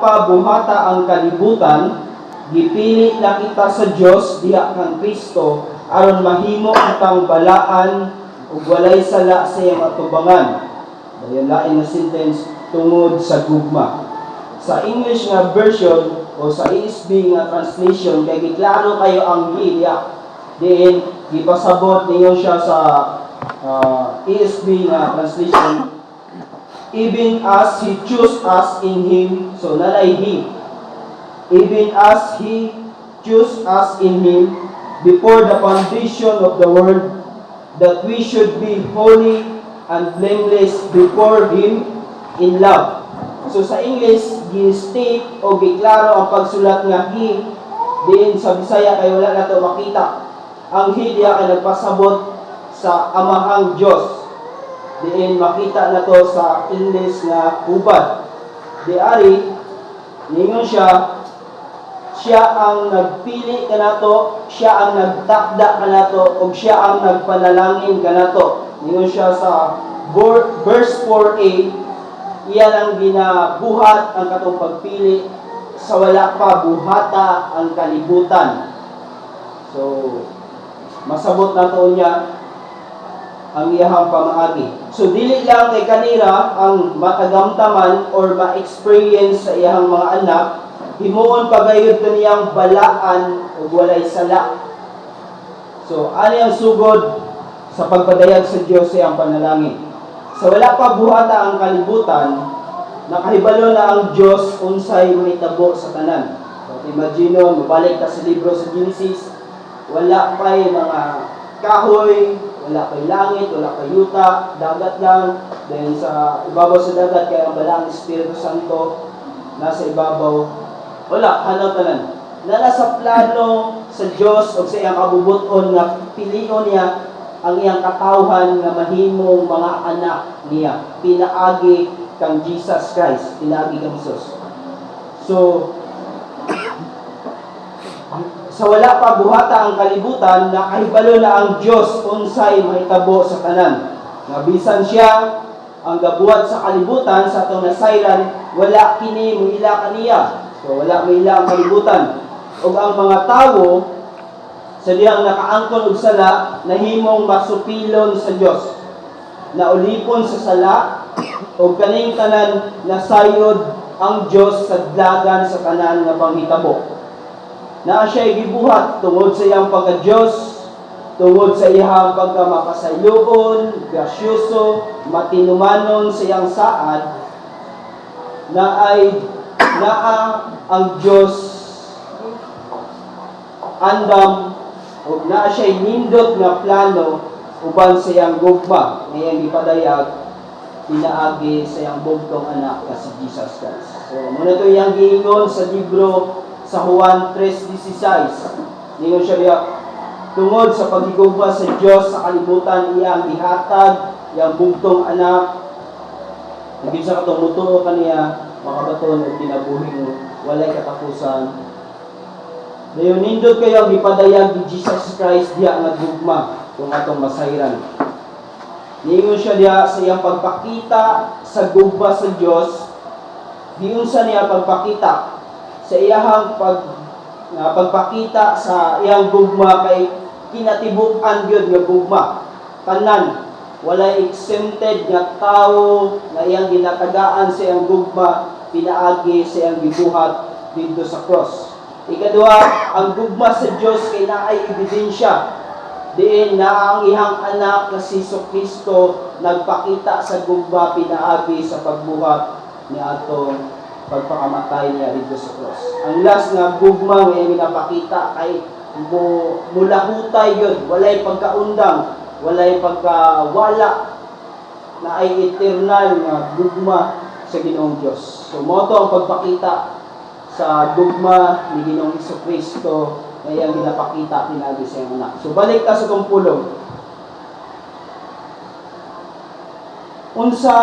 pa buhata ang kalibutan, gipili na kita sa Dios diha kang Kristo aron mahimo kitang balaan ug walay sala sa iyang atubangan. Dayon lain na sentence tungod sa gugma. Sa English nga version o sa ESV nga translation kay giklaro kayo ang hiya. Diin gipasabot ninyo siya sa ESV nga translation. Even as He chose us in Him, so nalay He. Even as He chose us in Him before the foundation of the world, that we should be holy and blameless before Him in love. So sa English, gi-state o giklaro ang pagsulat nga He, diin sa Bisaya kay wala na ito makita. Ang He diya kay nagpasabot sa Amahang Diyos. Diin makita na to sa English nga hubad. Diari, ningon siya ang nagpili kanato, siya ang nagtakda kanato, o siya ang nagpanalangin kanato. Ningon siya sa verse 4a, iyan ang ginabuhat ang katong pagpili sa wala pa buhata ang kalibutan. So, masabot na to niya ang iyahang pamaagi. So, dili lang kay kanira ang matagamtaman or ma-experience sa iyahang mga anak, himuon pagayod kaniyang balaan o walay sala. So, ano ang sugod sa pagpadayag sa Diyos sa iyang panalangin? Sa wala pa buhata ang kalibutan, nakahibalo na ang Diyos unsay mahitabo sa tanan. So, imagine, mabalik ka sa libro sa Genesis, wala pa'y mga kahoy, wala pa'y langit, wala pa'y yuta, dagat lang. Then sa ibabaw sa dagat, kaya ang balang Espiritu Santo nasa ibabaw. Wala, hanaw tanan. Na nasa plano sa Diyos o sa iyang kabubuton nga pilion niya ang iyang katawhan nga mahimong mga anak niya. Pinaagi kang Jesus Christ, pinaagi kang Jesus. So, sa wala pa buhata ang kalibutan, nakahibalo na ang Diyos unsay mahitabo sa tanan. Nga bisan siya ang gabuhat sa kalibutan sa atong nasayran, wala kini muila kaniya. So wala muila ang kalibutan. Ug ang mga tawo sa diyang nakaangkon og sala nahimong masupilon sa Dios. Naulipon sa sala ug kaning tanan nasayod ang Dios sa dlagan sa tanan nga panghitabo. Na siya gibuhat tungod sa iyang pagka-Diyos, tungod sa iyang pagkamakasayloon, grasyoso, matinumanon sa iyang saad, na ay ang Diyos andam o na siya nindot nga plano uban sa iyang gugma ngayang ipadayag pinaagi sa iyang bugtong anak na si Jesus Christ. So muna ito iyang giingon sa libro sa Juan 3:16. Ningon siya diya, tungod sa pagigugma sa Diyos sa kalibutan iyang gihatag iyang bugtong anak. Naging sa katumutuo kaniya makabaton ug kinabuhing walay katapusan. Dayon nindot kayo gipadayag ni Jesus Christ diya nga gugma kung atong masayran. Ningon siya diya sa iyang pagpakita sa gugma sa Diyos, diunsa niya pagpakita sa iyang pagpakita sa iyang gugma kay kinatibuk-an gyud nga gugma. Tanan walay exempted nga tawo nga iyang ginatagaan sa iyang gugma pinaagi sa iyang gibuhat dito sa cross. Ikaduha, ang gugma sa Dios kay naay ebidensya. Diin na ang iyang anak na si Kristo nagpakita sa gugma pinaagi sa pagbuhat ni atong pagpakamatay niya dito sa cross. Ang last nga gugma nga ginapakita kay mulahutay yun, walay pagkaundang, walay pagkawala na ay eternal nga gugma sa Ginoong Diyos. So mo to ang pagpakita sa gugma ni Ginoong Kristo na iyang ginapakita pinagi sa iyang anak. So balik ka sa itong pulong. Unsa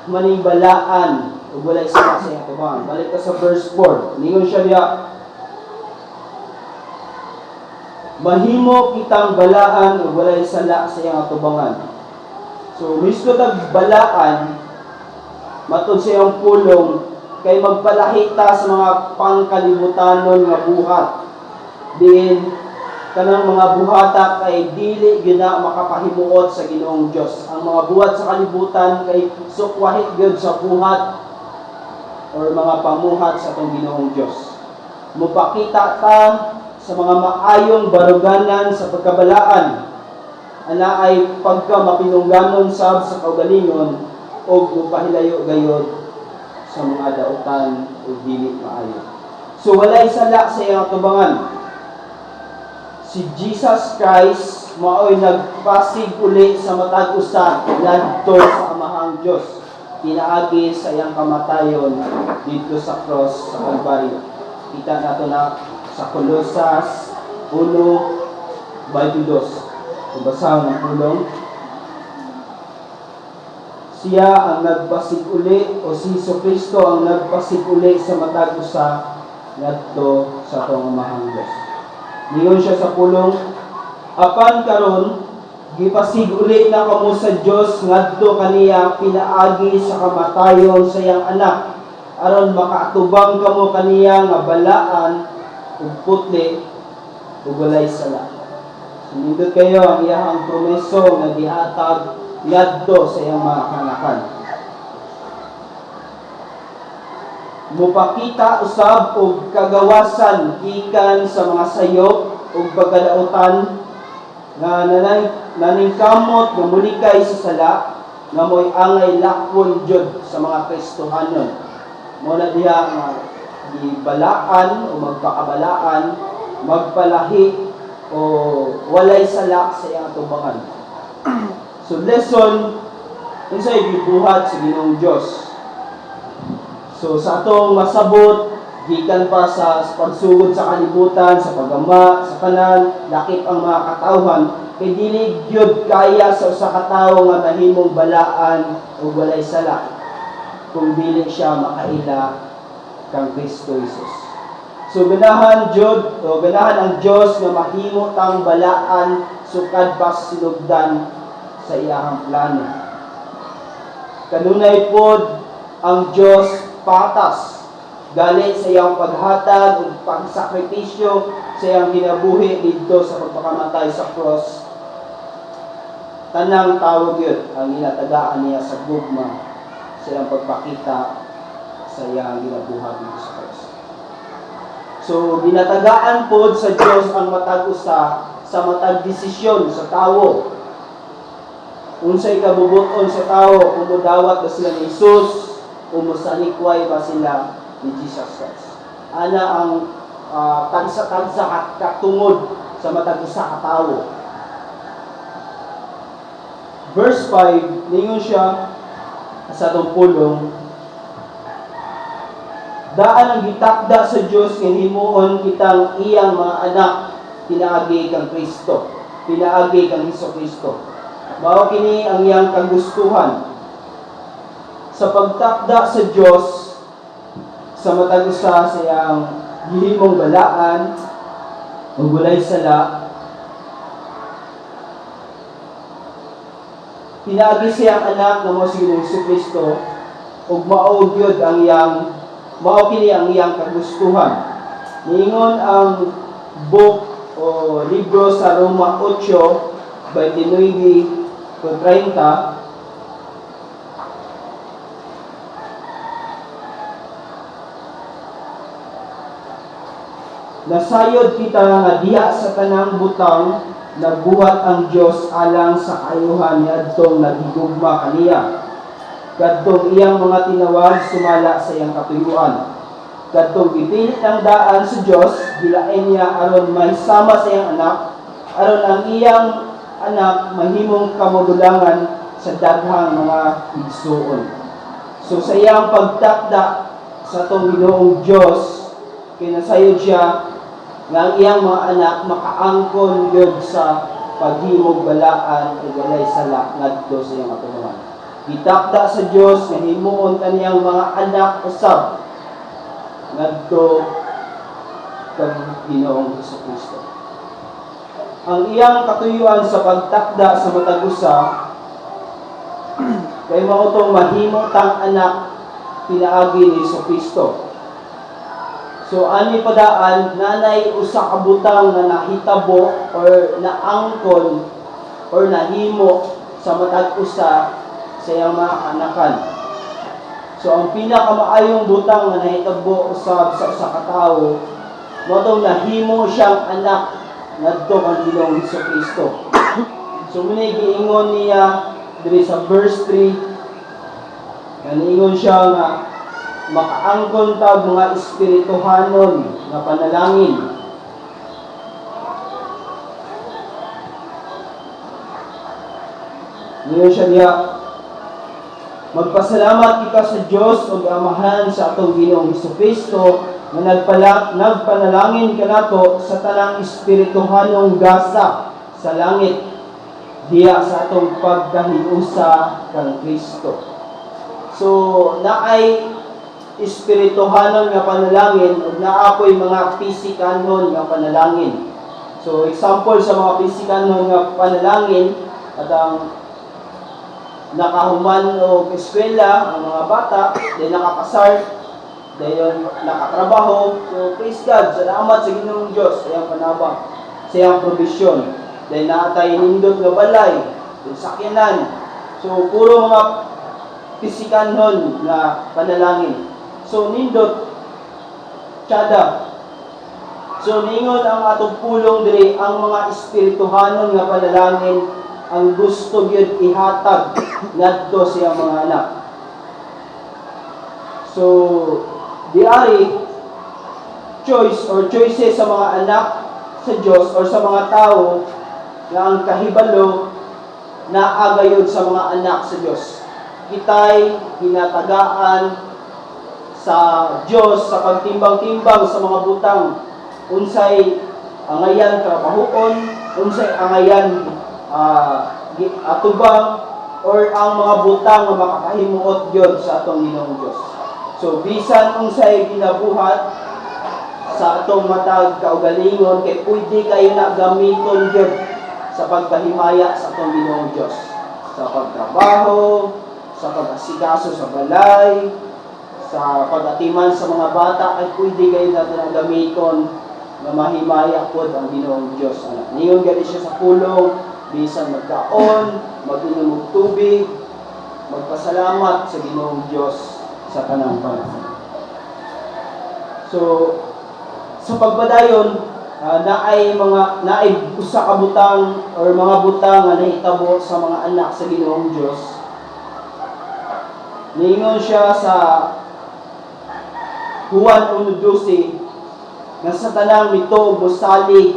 maningbalaan ug walay sala sa iyang atubangan. Balik ka sa verse 4. Ningon siya diya, mahimo kitang balaan ug walay sala sa iyang atubangan. So, mismo tag balaan, matod sa iyang pulong, kay magpalahi ta sa mga pangkalibutanon nga buhat. Diin kanang mga buhata kay dili gyud na makapahimuot sa Ginoong Dios. Ang mga buhat sa kalibutan kay sukwahit gyud sa buhat or mga pamuhat sa atong Ginoong Dios. Mupakita ta sa mga maayong baruganan sa pagkabalaan. Ana ay pagka mapinungganon sab sa kaugalingon o mupahilayo gayod sa mga dautan o dili maayo. So walay sala sa iyang tubangan. Si Jesus Christ mao'y nagpasig uli sa matag usa ngadto sa Amahang Dios. Pinaagi sa iyang kamatayon dito sa cross sa Kalbaryo. Kita nato na sa Colosas 1:22. Basahan ng pulong. Siya ang nagpasig uli o si Jesucristo ang nagpasig uli sa matag usa ngadto sa atong Amahang Dios. Niyon siya sa pulong, apan karon gipasig uli na kamo sa Dios ngadto kaniya pinaagi sa kamatayon sa iyang anak aron makaatubang kamo kaniya nga balaan ug putli ug walay sala. Sinindot kayo ang iyang promeso nga gihatag ngadto sa iyang mga kanakan. Mupakita usab og kagawasan gikan sa mga sayop ug pagkadautan nga naningkamot nga mulikay sa sala nga mo'y angay lakon jud sa mga Kristohanon. Mo na diha nga gibalaan o magpakabalaan, magpalahi o walay sala sa iyang tubangan. So lesson unsay gibuhat sa Ginoong Dios. So sa atong masabot, gikan pa sa pagsugod sa kalibutan, sa pagama, sa kanan, lakip ang mga katawhan, kay dili gyud kaya sa usa ka tawo nga mahimong balaan o walay sala kung dili siya makaila kang Kristo Jesus. So ganahan ang Dios nga mahimo tang balaan sukad pa sinugdan sa iyang plano. Kanunay pod ang Dios patas galit sa iyang paghatag ug pagsakripisyo sa iyang ginabuhi didto sa pagpakamatay sa cross. Tanang tawo gyud ang ginatagaan niya sa gugma sa iyang pagpakita sa iyang ginabuhat dito sa cross. So ginatagaan pod sa Dios ang matag usa sa matag desisyon sa tawo. Unsay kabubuton sa tawo kung modawat ba sila ni Jesus o mosalikway ba sila ni Jesus Christ. Ana ang tagsa-tagsa katungod sa matag usa ka tawo. Verse 5, ningon siya sa atong pulong, daan ang gitakda sa Dios nga himuon kitang iyang mga anak pinaagi kang Kristo, pinaagi kang Hesukristo. Mao kini ang iyang kagustuhan sa pagtakda sa Dios sa matag usa sa iyang gihimong balaan ug walay sala. Pinaagi siyang anak nga mao si Hesukristo ug mao gyud ang iyang mao kini ang iyang kagustuhan. Niingon ang book o libro sa Roma 8:29-30, nasayod kita nga diha sa tanang butang nagbuhat ang Dios alang sa kaayuhan niadtong nagigugma kaniya. Kadtong iyang mga tinawag sumala sa iyang katuyuan. Kadtong gipilit ang daan sa Dios, gilain niya aron mahisama sa iyang anak, aron ang iyang anak mahimong kamudulangan sa daghang mga igsuon. So sa iyang pagtakda sa atong Ginoong Dios, kinasayod siya nga ang iyang mga anak makaangkon gyud sa paghimog balaan ug walay sala ngadto sa iyang atubangan. Gitakda sa Dios nga himuon kaniyang mga anak usab ngadto kang Ginoong Hesukristo. Ang iyang katuyuan sa pagtakda sa matag usa kay mao tong mahimo tang anak pinaagi ni Jesucristo. So ani padaan nanay usa ka butang nga nahitabo or naangkon or nahimo sa matag usa sa iyang mga anakan. So ang pinakamaayong butang nga nahitabo usab sa usa ka tawo mao tong nahimo siyang anak ngadto kang Ginoong Jesucristo. So muna giingon niya diri sa verse 3 nga niingon siya nga makaangkon tag mga espirituhanon nga panalangin. Niyo siya diya, magpasalamat kita sa Dios ug Amahan sa atong Ginoong Jesucristo nga nagpanalangin kanato sa tanang espirituhanong gasa sa langit diya sa atong pagkahiusa kang Kristo. So naay espirituhanon nga panalangin ug naapoy mga pisikanon nga panalangin. So example sa mga pisikanon nga panalangin at ang nakahuman o eskwela ang mga bata, dahil nakapasar, dahil nakatrabaho. So praise God, salamat sa Ginoong Diyos sa iyang panabang, sa iyang provision. Dahil naatay nindot nga balay, sakyanan. So puro mga pisikanon nga panalangin. So nindot tiyada. So ningon ang atong pulong diri ang mga espirituhanon nga panalangin ang gusto gyud ihatag ngadto sa mga anak. So diari choices sa mga anak sa Dios or sa mga tao nga ang kahibalo na agayod sa mga anak sa Dios. Kitay ginatagaan sa Dios sa pagtimbang-timbang sa mga butang, unsay angayan trabahoon, unsay angayan atubang, or ang mga butang nga makakahimuot gyud sa atong Ginoong Dios. So bisan unsay ginabuhat sa atong matag kaugalingon kay pwede kayo na gamiton gyud sa pagpahimaya sa atong Ginoong Dios, sa pagtrabaho, sa pag-asikaso sa balay, sa pag-atiman sa mga bata, ay pwede kayo natin ang gamiton na mahimaya po ang Ginoong Diyos. Niyon gali siya sa pulong, bisan magkaon, mag-inom og tubig, magpasalamat sa Ginoong Diyos sa kanang panahon. So, sa pagbadayon, naay usa ka butang or mga butang nga nahitabo sa mga anak sa Ginoong Diyos. Niingon siya sa Juan 1:12 nga sa tanang mituog mosalig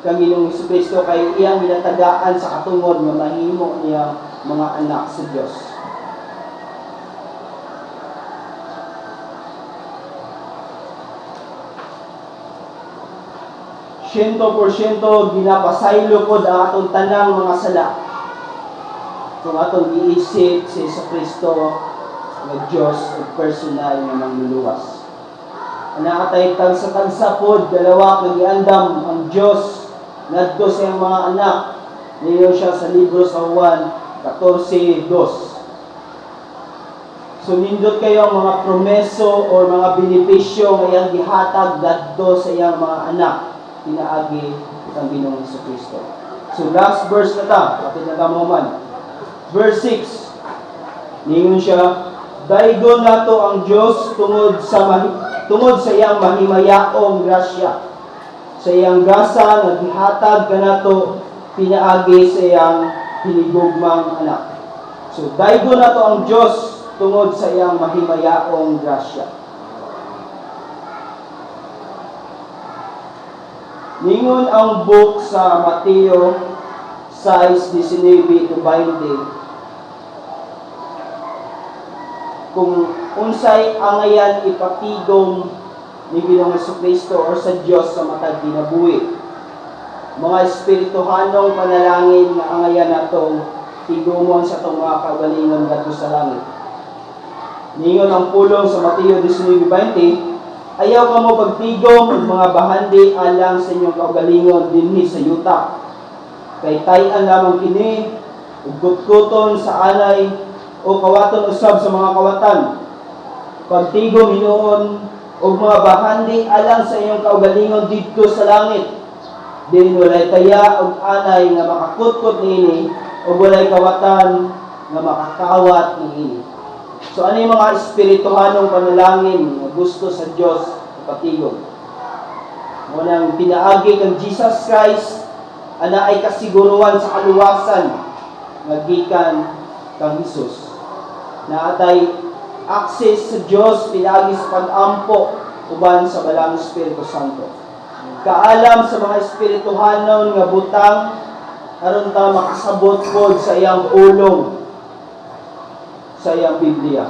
kang Ginoong Jesucristo kay iyang ginatagaan sa katungod nga mahimo niya mga anak sa Dios. %, ginapasaylo pod ang atong tanang mga sala. Kung atong giisip si Jesucristo nga Dios ug personal nga mangluluwas. Naatay tag sa tagsapod dalawa kag giandam ang Dios ngadto sa iyang mga anak. Niyo siya sa libro sa Juan 14:2. So nindot kayo ang mga promeso o mga benepisyo nga iyang gihatag ngadto sa iyang mga anak pinaagi ng Ginoong Jesucristo. So last verse na ta, kapit na man. Verse 6. Ningon siya, daygon nato ang Dios tungod sa iyang mahimayaong grasya, sa iyang gasa nga gihatag kanato pinaagi sa iyang hinigugmang anak. So daygon nato ang Dios tungod sa iyang mahimayaong grasya. Ningon ang book sa Mateo 6:19-20 kung unsay angayan ipatigom ni Ginoong Jesucristo or sa Dios sa matag kinabuhi. Mga espirituhanong panalangin nga angayan natong tigomon sa itong mga kagalingon ngadto sa langit. Ningon ang pulong sa Mateo 19:20, ayaw ka mo pagtigom og mga bahandi alang sa inyong kagalingon dinhi sa yuta. Kay tay-an lamang kini ug kutkuton sa anay o kawaton usab sa mga kawatan. pagtigo Ginoon ug mga bahandi alang sa iyong kaugalingon didto sa langit. Din walay taya ug anay nga makakutkot niini ug walay kawatan nga makakawat niini. So ano yung mga espirituhanong panalangin nga gusto sa Dios ipatigo? Munang pinaagi kang Jesus Christ ana ay kasiguruhan sa kaluwasan nga gikan kang Hesus. Na atay access sa Dios pinaagi sa pag-ampo uban sa Balang Espiritu Santo. Kaalam sa mga espirituhanon nga butang aron ta makasabot pod sa iyang pulong sa iyang Biblia.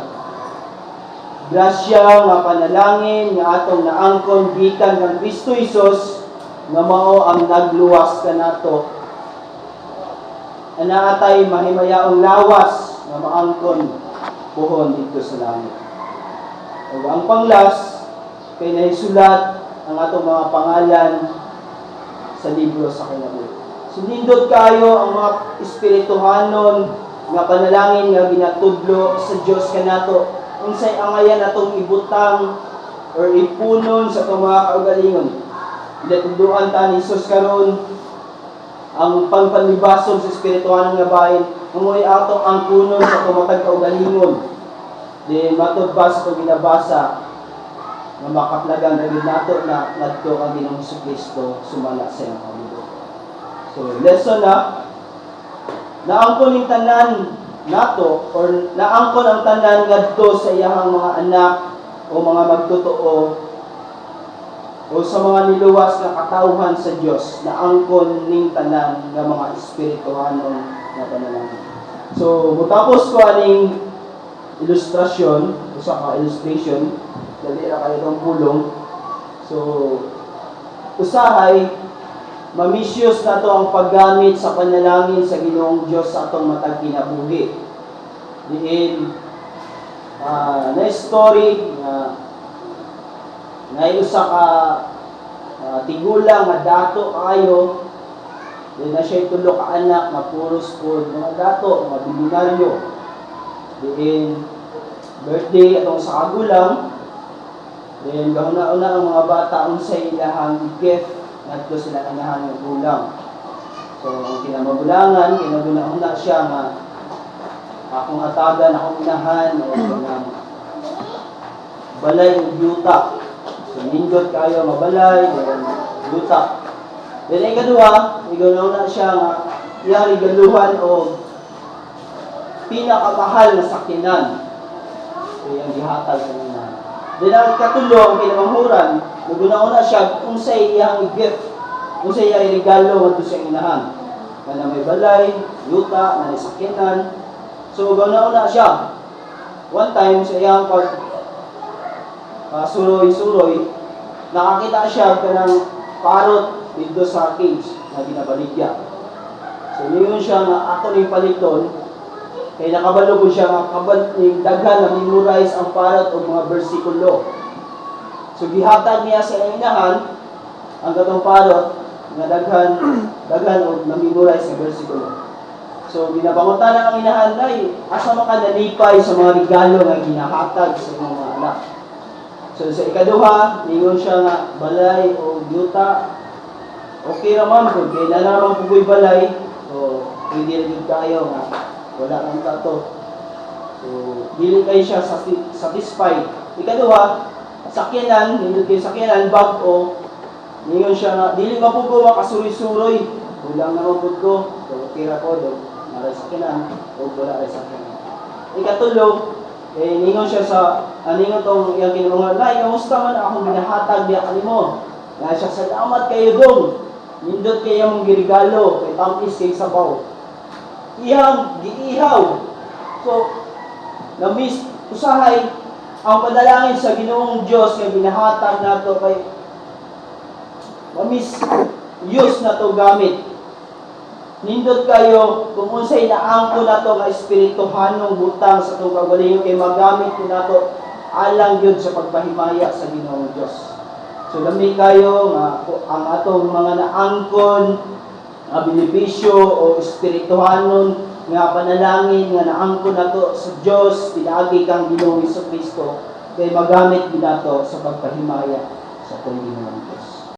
Grasya nga panalangin nga atong naangkon gikan kang Kristo Hesus nga mao ang nagluwas kanato. Ana atay mahimayaong lawas nga maangkon buhon dito sa langit. Ug ang panglas kay nahisulat ang atong mga pangalan sa libro sa kinabuhi. Sinindot kayo ang mga espirituhanon nga panalangin nga ginatudlo sa Dios kanato unsay angayan atong ibutang or ipunon sa atong mga kaugalingon. Ginatudloan ta ni Jesus karon ang pagpanibason sa espirituhanon nga bahin umuy atong ang punon sa tumatag kaugalingon. Di matod ba sa itong ginabasa na makaplagan na rin nato na nagto ang Ginoong Jesucristo sumala sa iyong kamulong. So, lesson na naangkon yung tanan nato or naangkon ang tanan ngadto sa iyang mga anak o mga magtotoo o sa mga niluwas na katawhan sa Dios naangkon ning tanan nga mga espirituhanon nga panalangin. So, mutapos ko aning ilustrasyon, usa ka illustration, dali ra kayo itong pulong. So, usahay, mamisyos na to ang paggamit sa panalangin sa Ginoong Diyos sa atong matag kinabuhi. Diin, na story na usa ka tigulang nga dato kayo. Di na siya tulo ka anak, mapuros po, mga dato, mga bilinaryo. Diin, birthday atong sa kagulang. Diin, gahuna-una ang mga bata unsay ilahang gift ngadto sila kanahan ng gulang. So, ang kinamagulangan, kinaguna-una siya nga akong atagan, akong inahan, o mga balay o yuta. So, nindot kayo mabalay, yuta. Then ay kadua, igaw na siya nga iyang regaluhan o pinakamahal na sakyanan. So iyang gihatag sa mga. Then ang katulo, ang pinamanghuran, naguna-una siya kung sa iyang gift, kung sa iyang regalo ngadto sa inahan. Na may balay, yuta, na may sakyanan. So guna-una siya. One time sa iyang suroy-suroy, nakakita siya kanang parot dito sa cage na ginabaligya. So, yun siya nga ako ni paliton, kaya nakabalo ko siya nga kabal daghan na memorize ang parot o mga bersikulo. So, gihatag niya sa inahan ang gatong parot nga daghan o na-memorize ang bersikulo. So, ginabangutan ang inahan na asa maka nalipay sa mga regalo nga ginahatag sa mga anak. So, sa ikaduha, ningon siya nga balay o yuta. Okay naman po, kaya na naman po ko'y balay. So, pwede rin tayo nga. Wala nang tato. So, dili kayo siya satisfied. Ikaduha, sakyanan, hindi kayo sakyanan, bag o. Ngayon siya nga, dili ka po ko makasuri-suroy. Kulang naman po ko. So, okay ra ko do. Maray sakyanan, o wala rin sakyanan. Ikatulo, ningon siya sa, ningon tong iyang kinamanglan, Nay, kamusta man akong binahatag diya kanimo? Nga siya, salamat kayo dong. Nindot kaya mong girigalo, kay tampis kay sabaw. Iyang giihaw. So, na-miss, usahay, ang padalangin sa Ginoong Diyos nga binahatag nato kay ma-miss use na to gamit. Nindot kayo, kung unsay naangko na to nga espirituhanong butang sa itong kagalingon kay magamit ko na to alang yun sa pagpahimaya sa Ginoong Diyos. So, lami kayo nga ang atong mga naangkon, nga benepisyo o espirituhanon nga panalangin nga naangkon nato sa Dios pinaagi kang Ginoong Jesucristo kay magamit ginato sa pagpahimaya sa paglingon ng Dios.